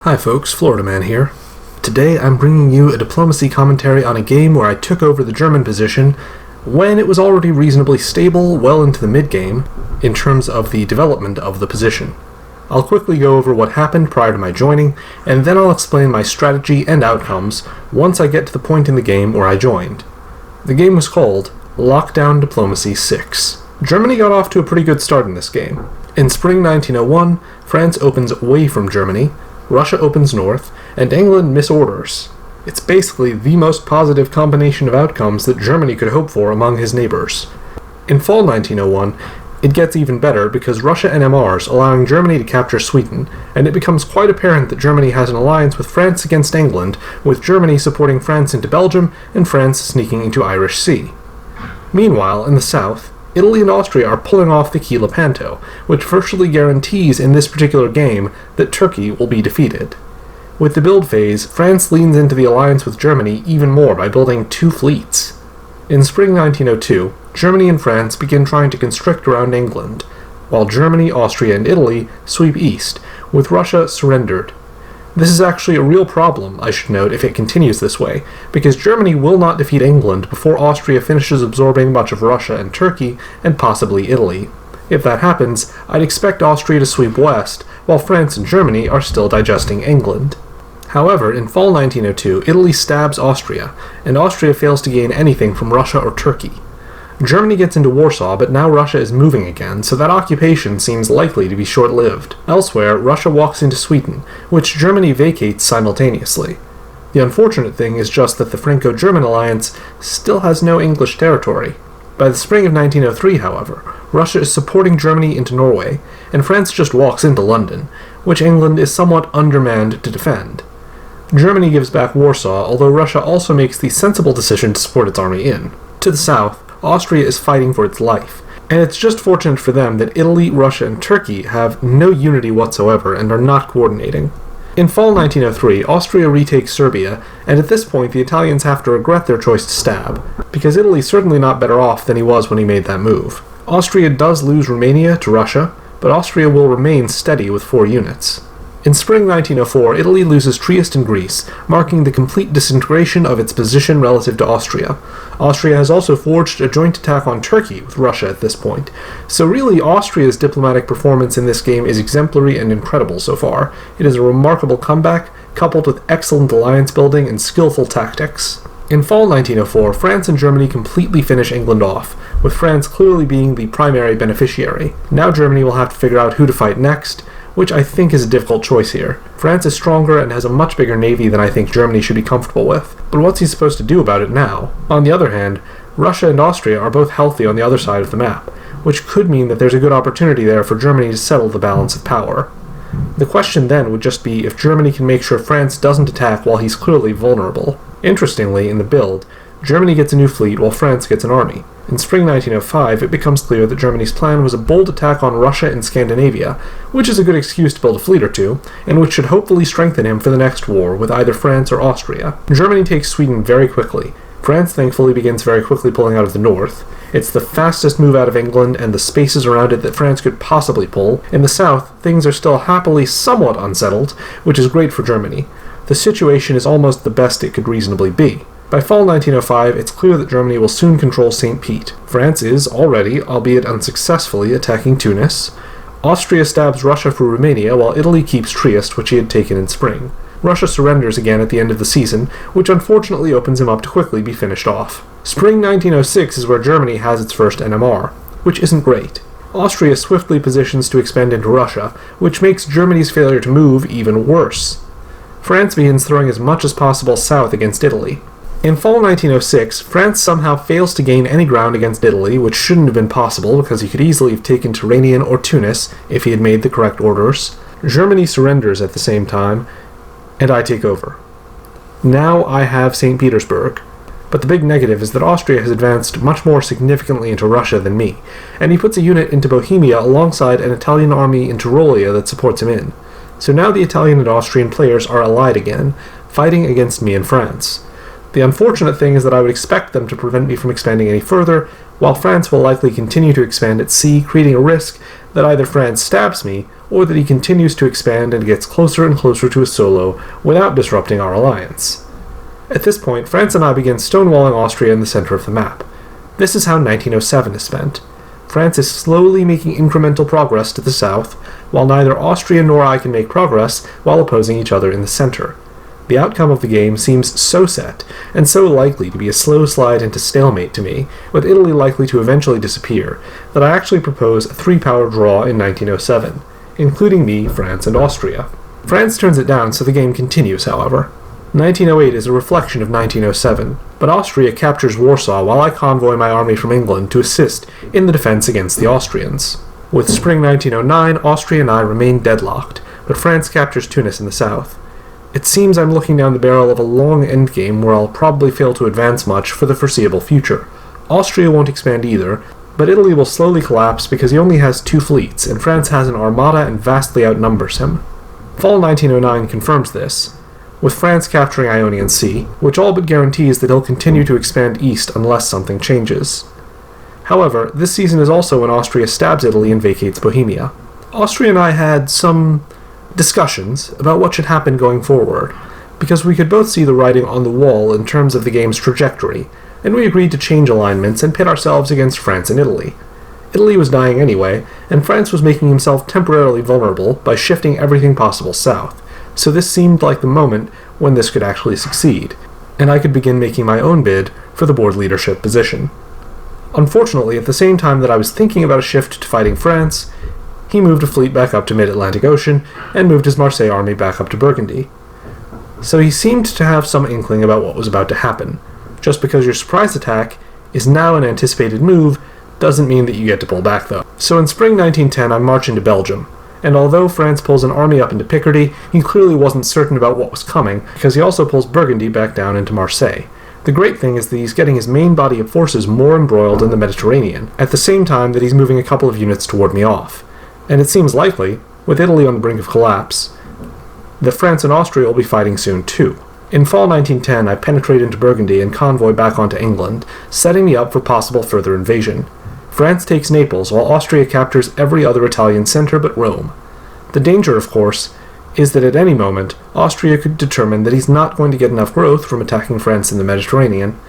Hi folks, Florida Man here. Today I'm bringing you a diplomacy commentary on a game where I took over the German position when it was already reasonably stable well into the mid-game in terms of the development of the position. I'll quickly go over what happened prior to my joining, and then I'll explain my strategy and outcomes once I get to the point in the game where I joined. The game was called Lockdown Diplomacy 6. Germany got off to a pretty good start in this game. In spring 1901, France opens away from Germany, Russia opens north, and England misorders. It's basically the most positive combination of outcomes that Germany could hope for among his neighbors. In fall 1901, it gets even better because Russia NMRs, allowing Germany to capture Sweden, and it becomes quite apparent that Germany has an alliance with France against England, with Germany supporting France into Belgium and France sneaking into Irish Sea. Meanwhile, in the south, Italy and Austria are pulling off the key Lepanto, which virtually guarantees in this particular game that Turkey will be defeated. With the build phase, France leans into the alliance with Germany even more by building two fleets. In spring 1902, Germany and France begin trying to constrict around England, while Germany, Austria, and Italy sweep east, with Russia surrendered. This is actually a real problem, I should note, if it continues this way, because Germany will not defeat England before Austria finishes absorbing much of Russia and Turkey, and possibly Italy. If that happens, I'd expect Austria to sweep west, while France and Germany are still digesting England. However, in fall 1902, Italy stabs Austria, and Austria fails to gain anything from Russia or Turkey. Germany gets into Warsaw, but now Russia is moving again, so that occupation seems likely to be short-lived. Elsewhere, Russia walks into Sweden, which Germany vacates simultaneously. The unfortunate thing is just that the Franco-German alliance still has no English territory. By the spring of 1903, however, Russia is supporting Germany into Norway, and France just walks into London, which England is somewhat undermanned to defend. Germany gives back Warsaw, although Russia also makes the sensible decision to support its army in. To the south, Austria is fighting for its life, and it's just fortunate for them that Italy, Russia, and Turkey have no unity whatsoever and are not coordinating. In fall 1903, Austria retakes Serbia, and at this point the Italians have to regret their choice to stab, because Italy's certainly not better off than he was when he made that move. Austria does lose Romania to Russia, but Austria will remain steady with 4 units. In spring 1904, Italy loses Trieste in Greece, marking the complete disintegration of its position relative to Austria. Austria has also forged a joint attack on Turkey with Russia at this point, so really Austria's diplomatic performance in this game is exemplary and incredible so far. It is a remarkable comeback, coupled with excellent alliance building and skillful tactics. In fall 1904, France and Germany completely finish England off, with France clearly being the primary beneficiary. Now Germany will have to figure out who to fight next, which I think is a difficult choice here. France is stronger and has a much bigger navy than I think Germany should be comfortable with, but what's he supposed to do about it now? On the other hand, Russia and Austria are both healthy on the other side of the map, which could mean that there's a good opportunity there for Germany to settle the balance of power. The question then would just be if Germany can make sure France doesn't attack while he's clearly vulnerable. Interestingly, in the build, Germany gets a new fleet while France gets an army. In spring 1905, it becomes clear that Germany's plan was a bold attack on Russia and Scandinavia, which is a good excuse to build a fleet or two, and which should hopefully strengthen him for the next war with either France or Austria. Germany takes Sweden very quickly. France thankfully begins very quickly pulling out of the north. It's the fastest move out of England and the spaces around it that France could possibly pull. In the south, things are still happily somewhat unsettled, which is great for Germany. The situation is almost the best it could reasonably be. By fall 1905, it's clear that Germany will soon control St. Pete. France is already, albeit unsuccessfully, attacking Tunis. Austria stabs Russia for Romania, while Italy keeps Trieste, which he had taken in spring. Russia surrenders again at the end of the season, which unfortunately opens him up to quickly be finished off. Spring 1906 is where Germany has its first NMR, which isn't great. Austria swiftly positions to expand into Russia, which makes Germany's failure to move even worse. France begins throwing as much as possible south against Italy. In fall 1906, France somehow fails to gain any ground against Italy, which shouldn't have been possible because he could easily have taken Tyrrhenian or Tunis if he had made the correct orders. Germany surrenders at the same time, and I take over. Now I have St. Petersburg, but the big negative is that Austria has advanced much more significantly into Russia than me, and he puts a unit into Bohemia alongside an Italian army in Tyrolia that supports him in. So now the Italian and Austrian players are allied again, fighting against me and France. The unfortunate thing is that I would expect them to prevent me from expanding any further, while France will likely continue to expand at sea, creating a risk that either France stabs me, or that he continues to expand and gets closer and closer to a solo without disrupting our alliance. At this point, France and I begin stonewalling Austria in the center of the map. This is how 1907 is spent. France is slowly making incremental progress to the south, while neither Austria nor I can make progress while opposing each other in the center. The outcome of the game seems so set, and so likely to be a slow slide into stalemate to me, with Italy likely to eventually disappear, that I actually propose a 3-power draw in 1907, including me, France, and Austria. France turns it down, so the game continues, however. 1908 is a reflection of 1907, but Austria captures Warsaw while I convoy my army from England to assist in the defense against the Austrians. With spring 1909, Austria and I remain deadlocked, but France captures Tunis in the south. It seems I'm looking down the barrel of a long endgame where I'll probably fail to advance much for the foreseeable future. Austria won't expand either, but Italy will slowly collapse because he only has 2 fleets, and France has an armada and vastly outnumbers him. Fall 1909 confirms this, with France capturing Ionian Sea, which all but guarantees that he'll continue to expand east unless something changes. However, this season is also when Austria stabs Italy and vacates Bohemia. Austria and I had some discussions about what should happen going forward, because we could both see the writing on the wall in terms of the game's trajectory, and we agreed to change alignments and pit ourselves against France and Italy. Italy was dying anyway, and France was making himself temporarily vulnerable by shifting everything possible south, so this seemed like the moment when this could actually succeed, and I could begin making my own bid for the board leadership position. Unfortunately, at the same time that I was thinking about a shift to fighting France, he moved a fleet back up to mid-Atlantic Ocean and moved his Marseille army back up to Burgundy. So he seemed to have some inkling about what was about to happen. Just because your surprise attack is now an anticipated move doesn't mean that you get to pull back, though. So in spring 1910, I march into Belgium, and although France pulls an army up into Picardy, he clearly wasn't certain about what was coming, because he also pulls Burgundy back down into Marseille. The great thing is that he's getting his main body of forces more embroiled in the Mediterranean, at the same time that he's moving a couple of units to ward me off. And it seems likely, with Italy on the brink of collapse, that France and Austria will be fighting soon too. In fall 1910, I penetrate into Burgundy and convoy back onto England, setting me up for possible further invasion. France takes Naples, while Austria captures every other Italian center but Rome. The danger, of course, is that at any moment, Austria could determine that he's not going to get enough growth from attacking France in the Mediterranean,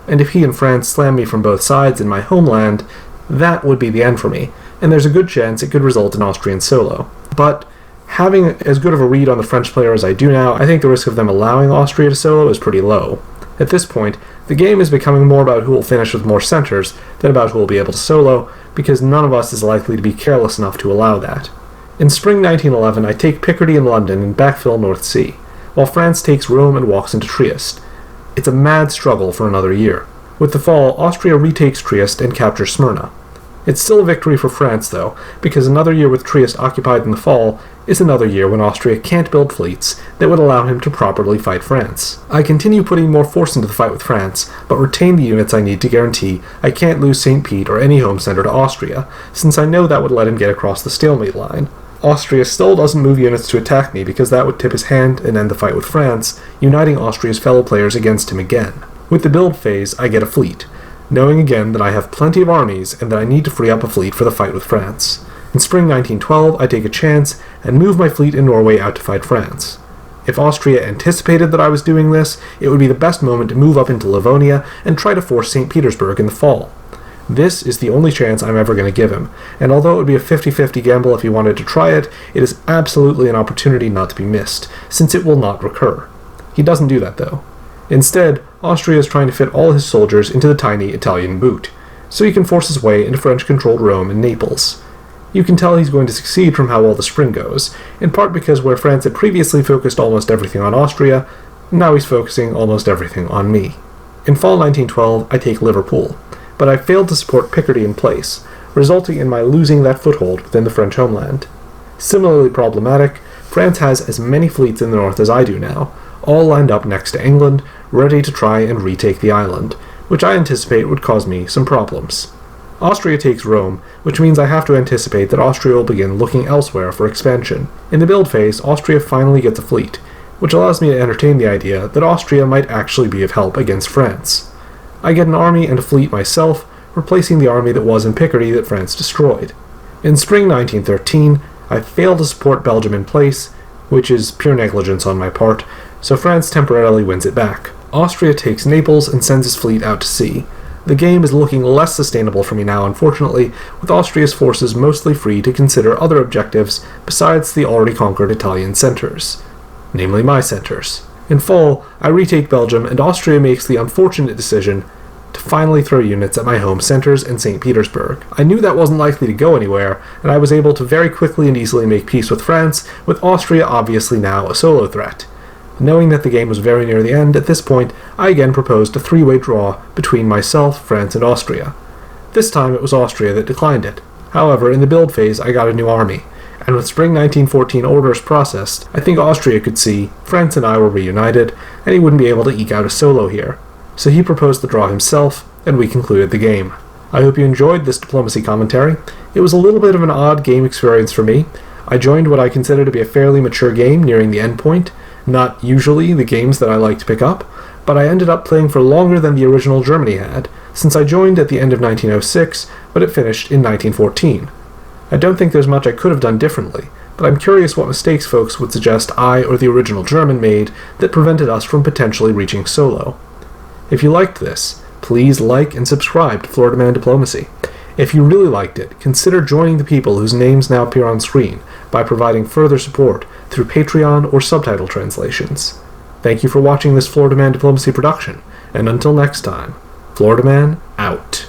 and if he and France slam me from both sides in my homeland, that would be the end for me, and there's a good chance it could result in Austrian solo. But having as good of a read on the French player as I do now, I think the risk of them allowing Austria to solo is pretty low. At this point, the game is becoming more about who will finish with more centers than about who will be able to solo, because none of us is likely to be careless enough to allow that. In spring 1911, I take Picardy and London and backfill North Sea, while France takes Rome and walks into Trieste. It's a mad struggle for another year. With the fall, Austria retakes Trieste and captures Smyrna. It's still a victory for France, though, because another year with Trieste occupied in the fall is another year when Austria can't build fleets that would allow him to properly fight France. I continue putting more force into the fight with France, but retain the units I need to guarantee I can't lose St. Pete or any home center to Austria, since I know that would let him get across the stalemate line. Austria still doesn't move units to attack me because that would tip his hand and end the fight with France, uniting Austria's fellow players against him again. With the build phase, I get a fleet, knowing again that I have plenty of armies and that I need to free up a fleet for the fight with France. In spring 1912, I take a chance and move my fleet in Norway out to fight France. If Austria anticipated that I was doing this, it would be the best moment to move up into Livonia and try to force St. Petersburg in the fall. This is the only chance I'm ever going to give him, and although it would be a 50-50 gamble if he wanted to try it, it is absolutely an opportunity not to be missed, since it will not recur. He doesn't do that, though. Instead, Austria is trying to fit all his soldiers into the tiny Italian boot, so he can force his way into French-controlled Rome and Naples. You can tell he's going to succeed from how well the spring goes, in part because where France had previously focused almost everything on Austria, now he's focusing almost everything on me. In fall 1912, I take Liverpool, but I failed to support Picardy in place, resulting in my losing that foothold within the French homeland. Similarly problematic, France has as many fleets in the north as I do now, all lined up next to England, ready to try and retake the island, which I anticipate would cause me some problems. Austria takes Rome, which means I have to anticipate that Austria will begin looking elsewhere for expansion. In the build phase, Austria finally gets a fleet, which allows me to entertain the idea that Austria might actually be of help against France. I get an army and a fleet myself, replacing the army that was in Picardy that France destroyed. In spring 1913, I fail to support Belgium in place, which is pure negligence on my part, so France temporarily wins it back. Austria takes Naples and sends his fleet out to sea. The game is looking less sustainable for me now, unfortunately, with Austria's forces mostly free to consider other objectives besides the already conquered Italian centres, namely my centres. In fall, I retake Belgium, and Austria makes the unfortunate decision to finally throw units at my home centres in St. Petersburg. I knew that wasn't likely to go anywhere, and I was able to very quickly and easily make peace with France, with Austria obviously now a solo threat. Knowing that the game was very near the end, at this point, I again proposed a three-way draw between myself, France, and Austria. This time it was Austria that declined it. However, in the build phase, I got a new army, and with spring 1914 orders processed, I think Austria could see France and I were reunited, and he wouldn't be able to eke out a solo here. So he proposed the draw himself, and we concluded the game. I hope you enjoyed this diplomacy commentary. It was a little bit of an odd game experience for me. I joined what I consider to be a fairly mature game nearing the end point, not usually the games that I like to pick up, but I ended up playing for longer than the original Germany had, since I joined at the end of 1906, but it finished in 1914. I don't think there's much I could have done differently, but I'm curious what mistakes folks would suggest I or the original German made that prevented us from potentially reaching solo. If you liked this, please like and subscribe to Florida Man Diplomacy. If you really liked it, consider joining the people whose names now appear on screen by providing further support through Patreon or subtitle translations. Thank you for watching this Florida Man Diplomacy production, and until next time, Florida Man out.